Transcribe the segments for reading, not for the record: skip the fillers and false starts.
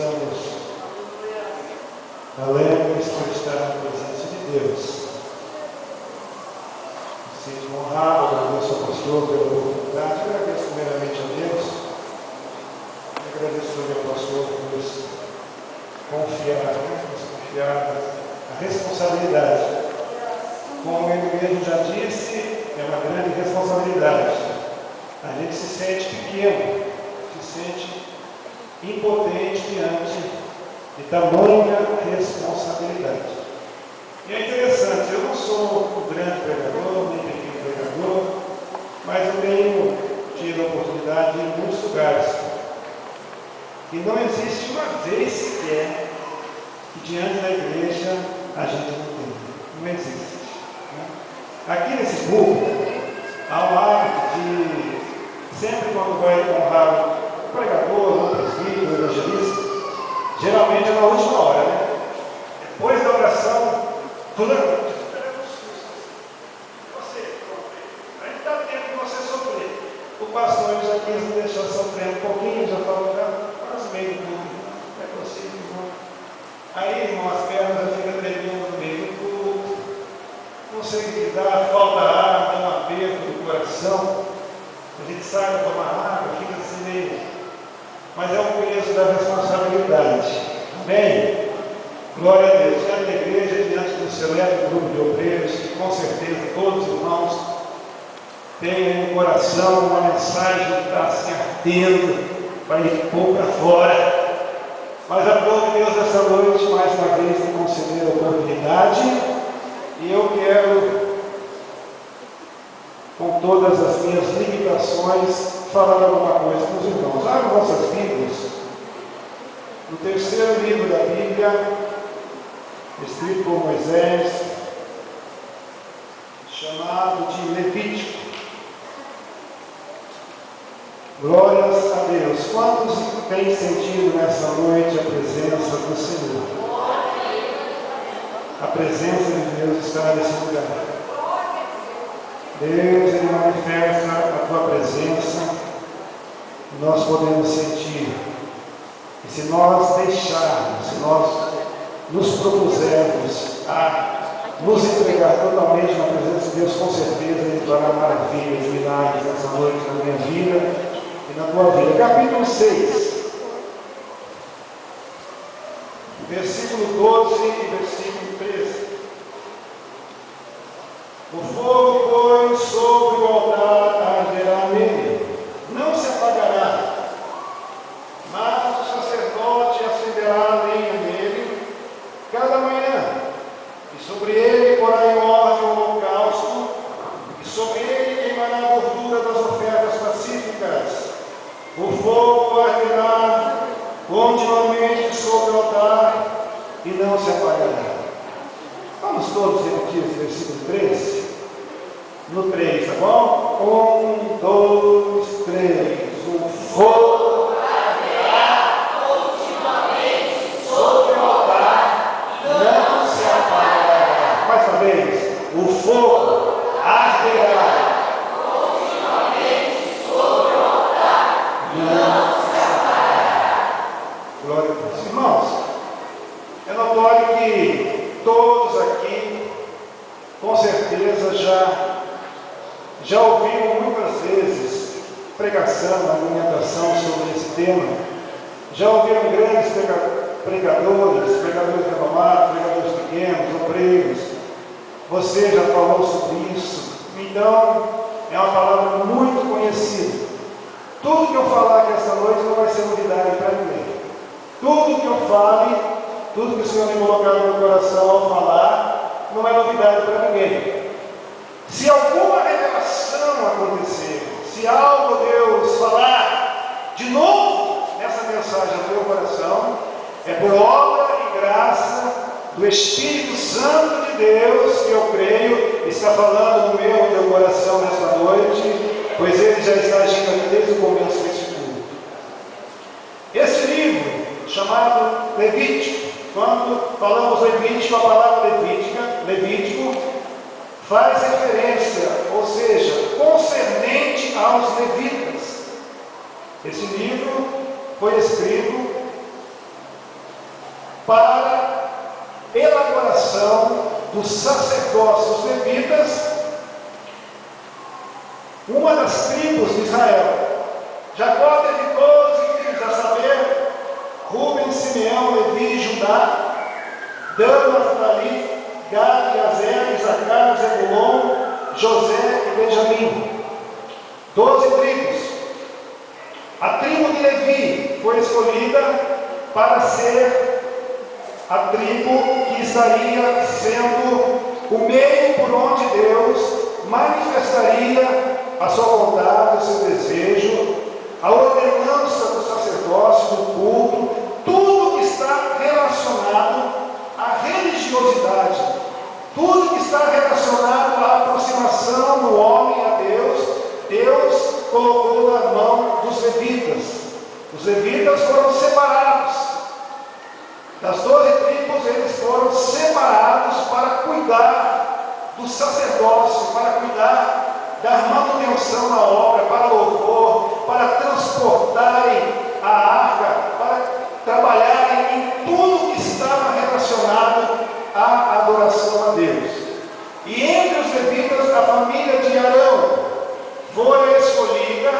estamos alegres por estar na presença de Deus. Me sinto honrado, agradeço ao pastor pela oportunidade, agradeço primeiramente a Deus, e agradeço também ao pastor por nos confiar a responsabilidade. Como ele mesmo já disse, é uma grande responsabilidade. A gente se sente pequeno, se sente impotente diante de tamanha responsabilidade. E é interessante, eu não sou um grande pregador, nem pequeno pregador, mas eu tenho tido a oportunidade de ir em muitos lugares. E não existe uma vez sequer que diante da igreja a gente não tem. Não existe. Aqui nesse púlpito, há um hábito de, sempre quando vai honrar o pregador, o presbítero, o evangelista, geralmente é na última hora, né? Depois da oração, fulano, você, aí dá tempo de você sofrer. O pastor já quis me deixar sofrendo um pouquinho, já falou, já quase meio do culto. É possível, irmão. Aí, irmão, as pernas já ficam tremendo no meio do culto. Não sei o que dá, falta ar, dá um aperto no coração. A gente sai para tomar água, fica assim meio. Mas é o peso da responsabilidade. Amém? Glória a Deus. Diante da igreja, diante do seleto grupo de obreiros, que com certeza todos os irmãos têm no coração uma mensagem que está assim ardendo para ir pôr para fora. Mas aprove Deus essa noite, mais uma vez, me conceder a oportunidade. E eu quero, com todas as minhas limitações, falar alguma coisa com os irmãos. Abram vossas Bíblias, no terceiro livro da Bíblia, escrito por Moisés, chamado de Levítico. Glórias a Deus. Quantos têm sentido nessa noite a presença do Senhor? A presença de Deus está nesse lugar. Deus, Ele manifesta a tua presença e nós podemos sentir. E se nós deixarmos, se nós nos propusermos a nos entregar totalmente na presença de Deus, com certeza Ele fará maravilhas, milagres nessa noite na minha vida e na tua vida. Capítulo 6. Versículo 12 e versículo 13. O fogo, pois, sobre o altar arderá nele, não se apagará, mas o sacerdote acenderá a lenha nele cada manhã, e sobre ele porá em ordem o holocausto, e sobre ele queimará a gordura das ofertas pacíficas. O fogo arderá continuamente sobre o altar e não se apagará. Vamos todos repetir esse versículo 13? No 3, tá bom? 1, 2, 3. O fogo arderá continuamente sobre o altar e não se apagará. Mais uma vez. O fogo arderá continuamente sobre o altar e não se apagará. Glória a Deus. Irmãos, é notório que todos aqui, com certeza, já ouviram muitas vezes pregação, argumentação sobre esse tema. Já ouviram grandes pregadores renomados, pregadores pequenos, obreiros. Você já falou sobre isso. Então, é uma palavra muito conhecida. Tudo que eu falar aqui esta noite não vai ser novidade para ninguém. Tudo que eu fale, tudo que o Senhor me colocar no meu coração ao falar, não é novidade para ninguém. Se alguma revelação acontecer, se algo Deus falar de novo nessa mensagem ao teu coração, é por obra e graça do Espírito Santo de Deus que eu creio está falando no meu e teu coração nessa noite, pois Ele já está agindo aqui desde o começo desse culto. Esse livro, chamado Levítico, quando falamos Levítico, a palavra Levítico faz referência, ou seja, concernente aos levitas. Esse livro foi escrito para elaboração do sacerdócio dos levitas, uma das tribos de Israel. Jacó teve 12 filhos, a saber, Rubem, Simeão, Levi, Judá, Dan, Naftali, Gad, Azer, Isacar, Zebulon, José e Benjamim. 12 tribos. A tribo de Levi foi escolhida para ser a tribo que estaria sendo o meio por onde Deus manifestaria a sua vontade, o seu desejo, a ordenança do sacerdócio, do culto, tudo que está relacionado à religiosidade, tudo que está relacionado à aproximação do homem a Deus, Deus colocou na mão dos levitas. Os levitas foram separados. Das 12 tribos, eles foram separados para cuidar do sacerdócio, para cuidar da manutenção da obra, para louvor, para transportarem a arca, para trabalharem em tudo que estava relacionado à adoração a Deus. E entre os levitas, a família de Arão foi escolhida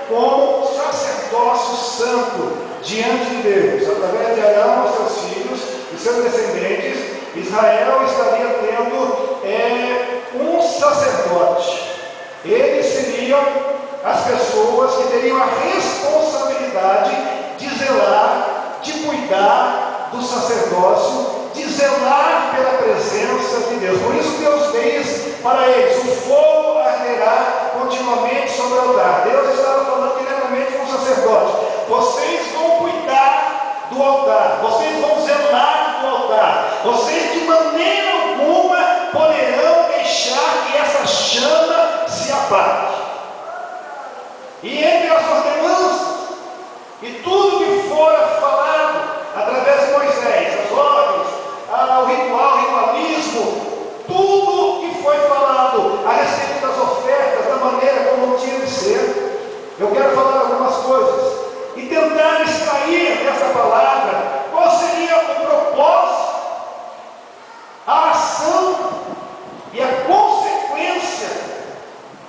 como sacerdócio santo diante de Deus. Através de Arão, os seus filhos e seus descendentes, Israel estaria tendo um sacerdote. Eles seriam as pessoas que teriam a responsabilidade de zelar, de cuidar do sacerdócio, de zelar pela presença de Deus. Por isso Deus fez para eles: o fogo arderá continuamente sobre o altar. Deus estava falando diretamente com o sacerdote: vocês vão cuidar do altar, vocês vão zelar do altar, vocês de maneira alguma poderão deixar que essa chama se apague. E entre as ordenanças e tudo que fora falado através de Moisés, as ordens, o ritual, o ritualismo, tudo que foi falado a respeito das ofertas, da maneira como tinha de ser, eu quero falar algumas coisas e tentar extrair dessa palavra qual seria o propósito, a ação e a consequência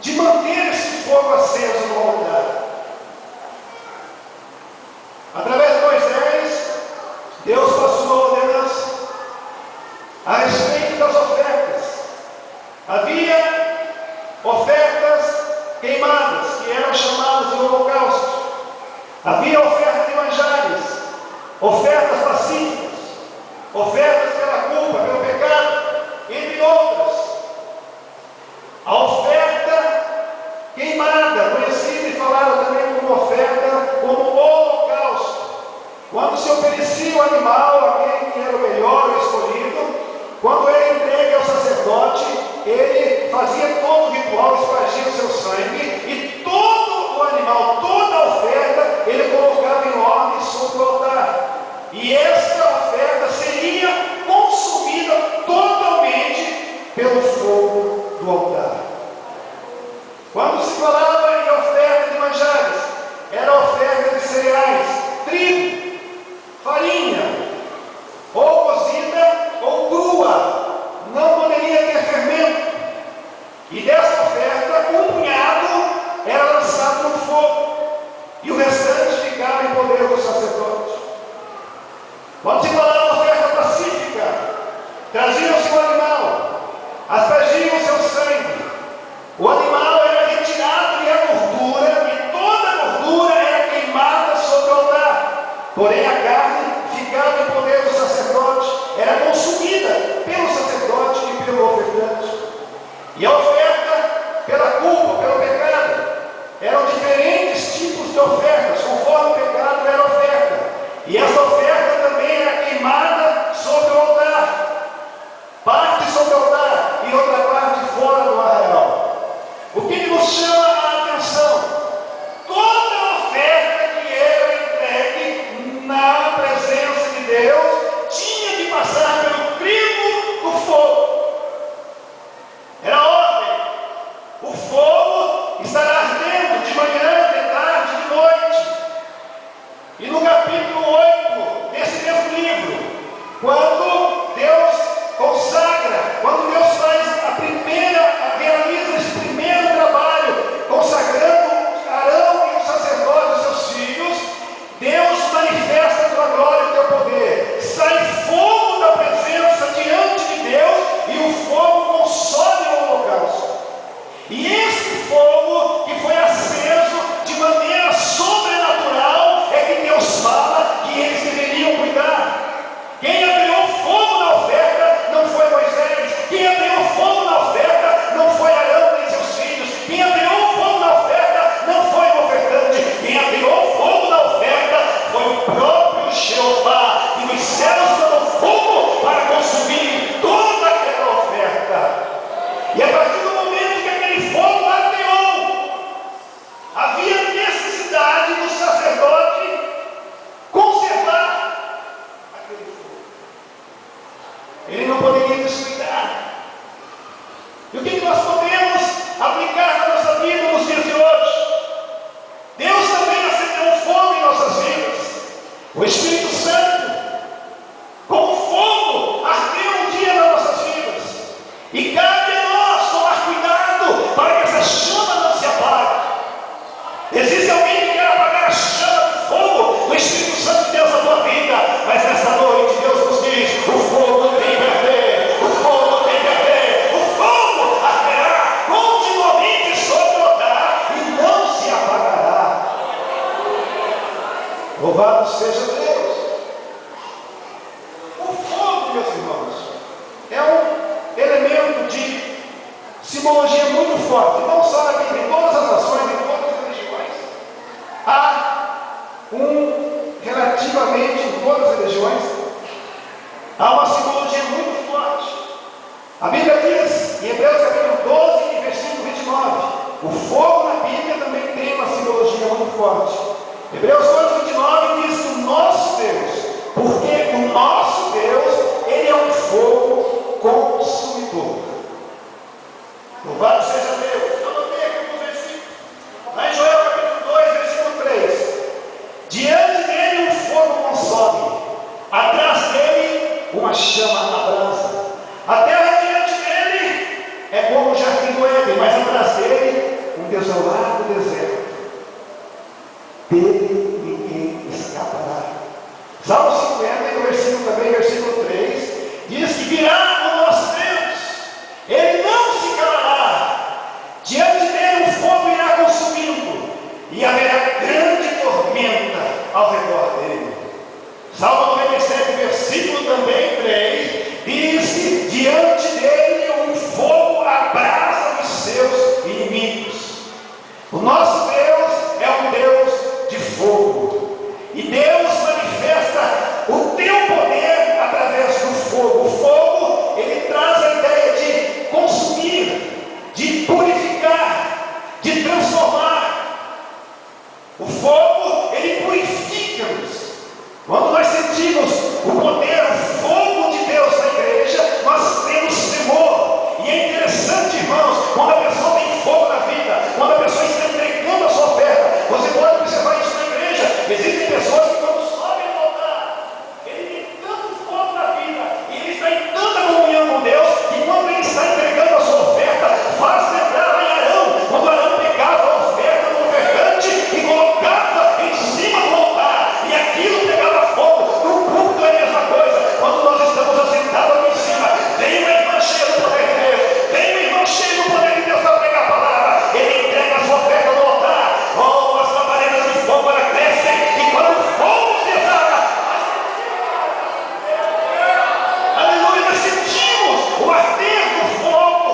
de manter esse fogo aceso no altar. Através de Moisés, Deus passou a ordenança a respeito das ofertas. Havia ofertas queimadas, que eram chamadas de holocausto. Havia oferta de manjares, ofertas pacíficas, ofertas pela culpa, pelo pecado, entre outras. A oferta queimada, conhecida e falada também como oferta, como holocausto. Quando se oferecia o animal, aquele que era o melhor, o escolhido, quando ele entregue ao sacerdote, ele fazia todo o ritual, espargia o seu sangue, e todo o animal, toda a oferta, ele colocava em ordem sobre o altar. E esta oferta seria consumida totalmente pelo fogo do altar. Quando se falava em oferta de manjares, era oferta de cereais, trigo, farinha, ou cozida ou crua, não poderia ter fermento. E dessa oferta, um punhado era lançado no fogo, e o restante ficava em poder do sacerdote. Quando se falava de oferta pacífica, traziam-se o animal, aspergiam o seu sangue, o animal era retirado e a gordura, e toda a gordura era queimada sobre o altar, porém a carne ficava em poder do sacerdote, era consumida pelo sacerdote e pelo ofertante. E a oferta pela culpa, pelo pecado, eram diferentes tipos de ofertas, conforme o pecado era oferta. E essa oferta também era queimada sobre o altar, parte sobre o altar e outra parte fora do arraial. O que nos chama a atenção? Toda oferta que era entregue na presença de Deus tinha que passar pelo crivo do fogo. Era ordem. O fogo estará ardendo de manhã, de tarde, de noite. E no capítulo 8 desse mesmo livro, Jeová, e dos céus mandou fogo para consumir toda aquela oferta. E a partir do momento que aquele fogo ateou, havia necessidade do sacerdote conservar aquele fogo. Ele não poderia descuidar. E o que nós podemos aplicar na nossa vida nos dias de hoje? Deus também acendeu um fogo em nossas vidas. O Espírito Santo, como fogo, ardeu um dia nas nossas vidas. E cabe a nós tomar cuidado para que essa chama não se apague. Existe alguém que quer apagar a chama do fogo do Espírito Santo de Deus na tua vida, mas nessa noite Deus nos diz: o fogo tem que arder, o fogo tem que arder, o fogo arderá continuamente sobre o altar e não se apagará. Louvado seja Deus. O fogo, meus irmãos, é um elemento de simbologia muito forte, não só na Bíblia, em todas as nações, em todas as religiões. Há relativamente em todas as religiões, há uma simbologia muito forte. A Bíblia diz, em Hebreus capítulo 12, versículo 29, o fogo na Bíblia também tem uma simbologia muito forte. Hebreus 12, 29 diz que o nosso Deus, porque o nosso Deus, Ele é um fogo consumidor. Louvado seja Deus. Eu notei aqui um versículo, lá em Joel capítulo 2, versículo 3. Diante dele um fogo consome, atrás dele uma chama abrasa. A terra diante dele é como o jardim do Éden, mas atrás dele um desolado deserto. Dele ninguém escapará. Salmo 50, no versículo também, versículo 3, diz que virá o nosso Deus, Ele não se calará, diante dele o fogo irá consumindo, e haverá grande tormenta ao redor dele. Salmo 97, versículo também 3, diz que diante dele um fogo abrasa os seus inimigos. O nosso Deus é um Deus de fogo, e Deus manifesta o teu poder através do fogo. O fogo, ele traz a ideia de consumir, de purificar, de transformar. O fogo, ele purifica-nos. Quando nós sentimos o poder, o fogo de Deus na igreja, nós temos temor. E é interessante, irmãos, quando a pessoa tem fogo na vida, quando a pessoa está entregando a sua oferta, você pode observar isso na igreja. Existem pessoas que quando sobem no altar, ele tem tanto fogo na vida, e ele está em tanta comunhão com Deus, que quando ele está entregando a sua oferta, faz lembrar lá em Arão, quando Arão pegava a oferta do ofertante e colocava em cima do altar, e aquilo pegava fogo. No púlpito é a mesma coisa. Quando nós estamos assentados aqui em cima, vem uma irmã cheia do poder de Deus, vem um irmão cheio do poder de Deus para pregar a palavra, ele entrega a sua oferta no altar. Oh, as labaredas de fogo ela crescem, e quando o fogo se exala, aleluia, nós sentimos o arder do fogo.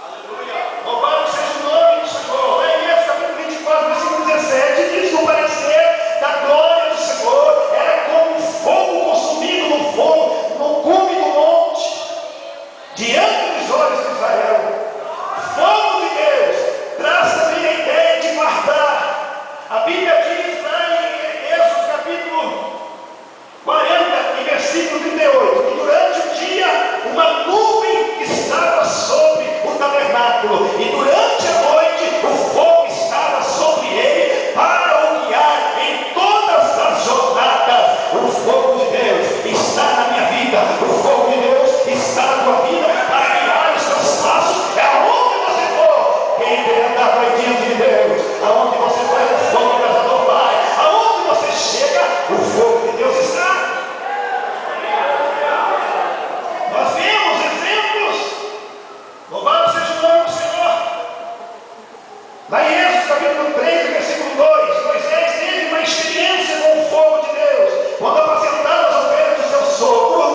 Aleluia, louvado seja o nome do Senhor. Lá em Êxodo capítulo 24, versículo 17, diz que o parecer da glória do Senhor era como um fogo consumido no fogo, no cume do monte, diante dos olhos de Israel. Fogo de Deus traz também a ideia de guardar. A Bíblia diz lá em Êxodo capítulo 40, e versículo 38, que durante o dia uma nuvem estava sobre o tabernáculo, e durante a noite o fogo estava sobre ele para o guiar em todas as jornadas. O fogo de Deus está na minha vida, o fogo de Deus está na tua vida para guiar os teus passos. É aonde você for. Quem quer andar para diante de Deus, aonde você vai, o fogo do casador vai. Aonde você chega, o fogo de Deus está. Nós vemos exemplos. Louvado seja o nome do Senhor. Lá em Êxodo capítulo 3, versículo